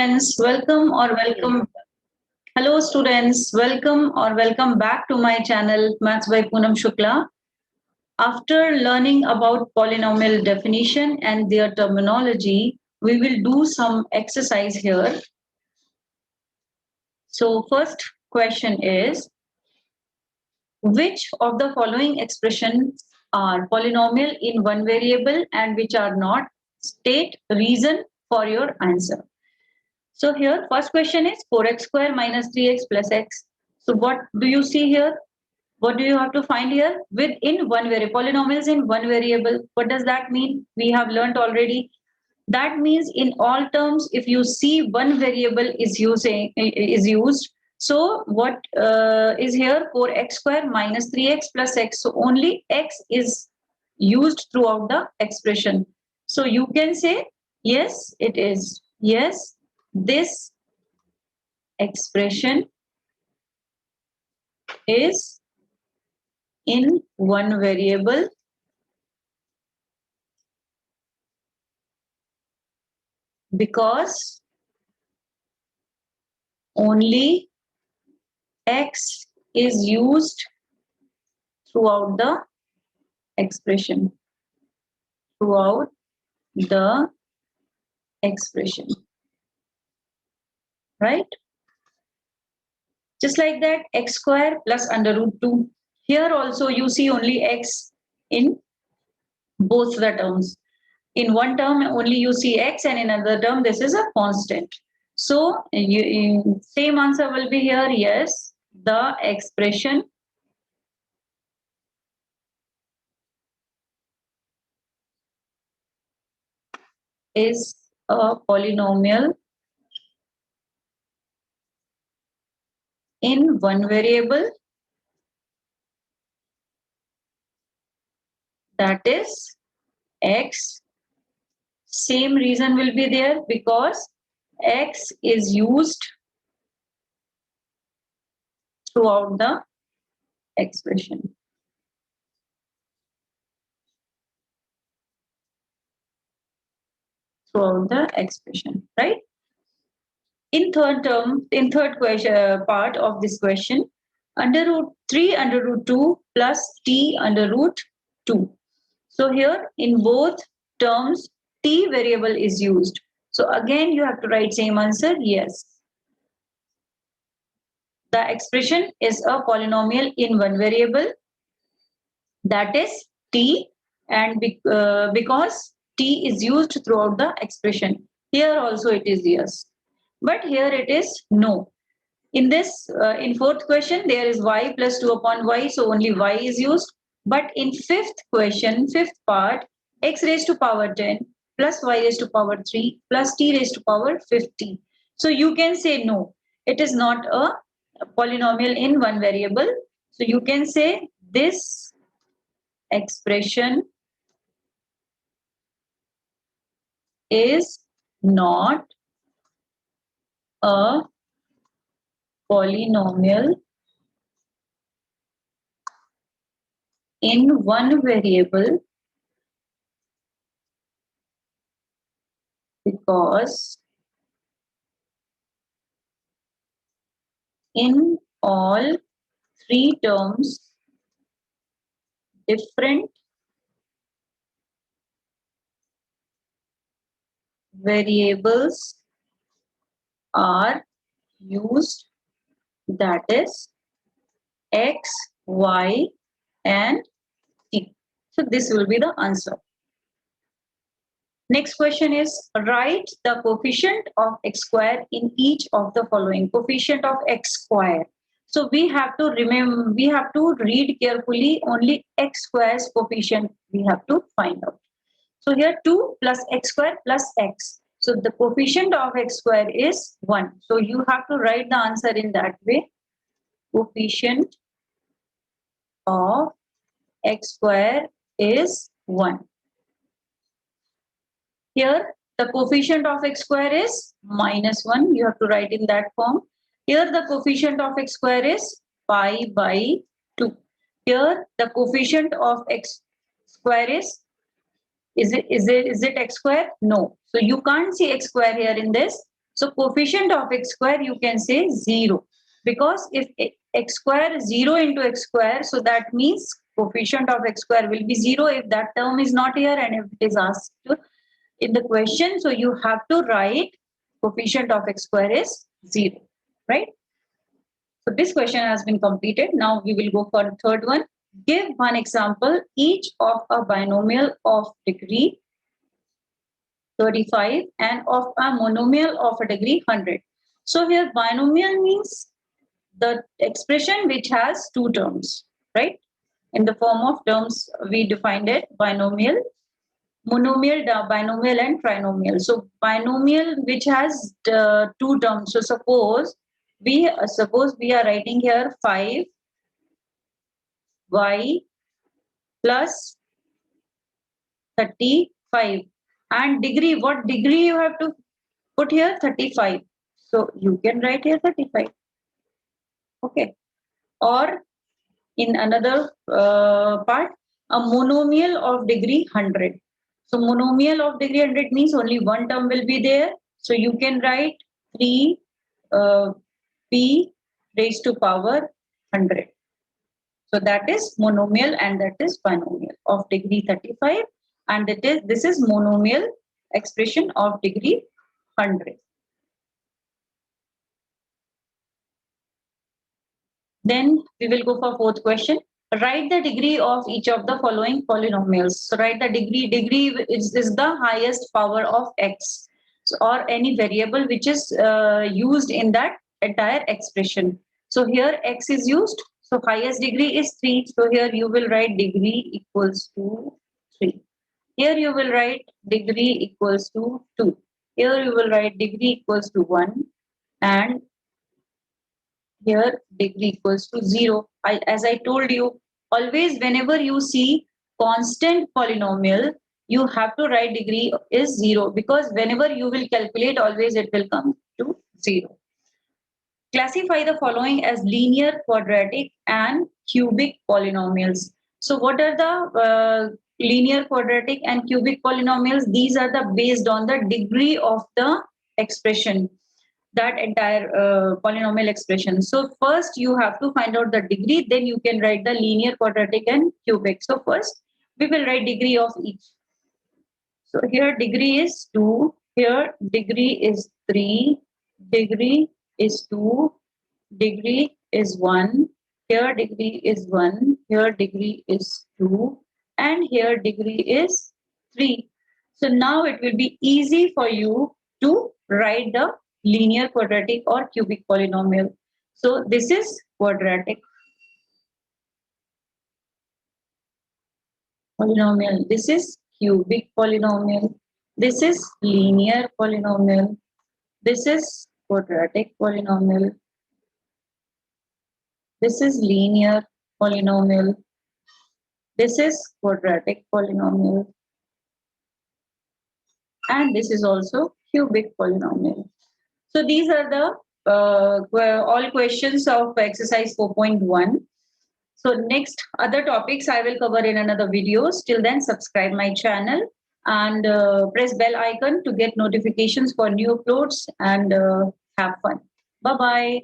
students, welcome or welcome. Hello students, welcome or welcome back to my channel Maths by Poonam Shukla. After learning about polynomial definition and their terminology, we will do some exercise here. So first question is, which of the following expressions are polynomial in one variable and which are not? State reason for your answer. So here, first question is 4x square minus 3x plus x. So what do you see here? What do you have to find here? Within one variable, polynomials in one variable. What does that mean? We have learned already. That means in all terms, if you see one variable is used. So what is here? 4x square minus 3x plus x. So only x is used throughout the expression. So you can say, yes, it is. Yes, this expression is in one variable because only x is used throughout the expression. Throughout the expression. Right? Just like that, x square plus under root 2. Here also you see only x in both the terms. In one term only you see x and in another term this is a constant. So same answer will be here. Yes, the expression is a polynomial in one variable, that is x. Same reason will be there because x is used throughout the expression. Throughout the expression, right? In third question part of this question, under root 3 under root 2 plus t under root 2. So here in both terms, t variable is used. So again, you have to write same answer, yes. The expression is a polynomial in one variable, that is t, and because t is used throughout the expression. Here also it is yes. But here it is no. In this, in fourth question, there is y plus 2 upon y, so only y is used. But in fifth question, fifth part, x raised to power 10 plus y raised to power 3 plus t raised to power 50. So you can say no, it is not a polynomial in one variable. So you can say this expression is not a polynomial in one variable because in all three terms, different variables are used, that is x, y, and t. So this will be the answer. Next question is, write the coefficient of x square in each of the following. Coefficient of x square. So we have to remember, we have to read carefully only x square's coefficient we have to find out. So here 2 plus x square plus x. So the coefficient of x square is 1. So you have to write the answer in that way. Coefficient of x square is 1. Here the coefficient of x square is -1. You have to write in that form. Here the coefficient of x square is pi by 2. Here the coefficient of x square is it x square? No. So you can't see x square here in this. So coefficient of x square, you can say 0, because if x square is 0 into x square, so that means coefficient of x square will be 0 if that term is not here and if it is asked in the question. So you have to write coefficient of x square is 0, right? So this question has been completed. Now we will go for the third one. Give one example each of a binomial of degree 35 and of a monomial of a degree 100. So here binomial means the expression which has two terms, right? In the form of terms, we defined it binomial, monomial, binomial, and trinomial. So binomial which has two terms. So suppose we are writing here 5y plus 35, and degree, what degree you have to put here? 35. So you can write here 35. Okay. Or in another part, a monomial of degree 100. So monomial of degree 100 means only one term will be there. So you can write 3 p raised to power 100. So that is monomial and that is binomial of degree 35, and this is monomial expression of degree 100. Then we will go for fourth question. Write the degree of each of the following polynomials. So write the degree. Degree is the highest power of x, so, or any variable which is used in that entire expression. So here x is used. So highest degree is 3. So here you will write degree equals to 3. Here you will write degree equals to 2. Here you will write degree equals to 1. And here degree equals to 0. As I told you, always whenever you see constant polynomial, you have to write degree is 0, because whenever you will calculate, always it will come to 0. Classify the following as linear, quadratic, and cubic polynomials. So what are the linear, quadratic, and cubic polynomials? These are the based on the degree of the expression, that entire polynomial expression. So first you have to find out the degree, then you can write the linear, quadratic, and cubic. So first we will write degree of each. So here degree is 2, here degree is 3, degree is 2, degree is 1, here degree is 1, here degree is 2, and here degree is 3. So now it will be easy for you to write the linear, quadratic, or cubic polynomial. So this is quadratic polynomial, this is cubic polynomial, this is linear polynomial, this is quadratic polynomial, this is linear polynomial, this is quadratic polynomial, and this is also cubic polynomial. So these are the all questions of exercise 4.1. So next other topics I will cover in another video. Till then, subscribe my channel and press bell icon to get notifications for new uploads, and have fun. Bye bye.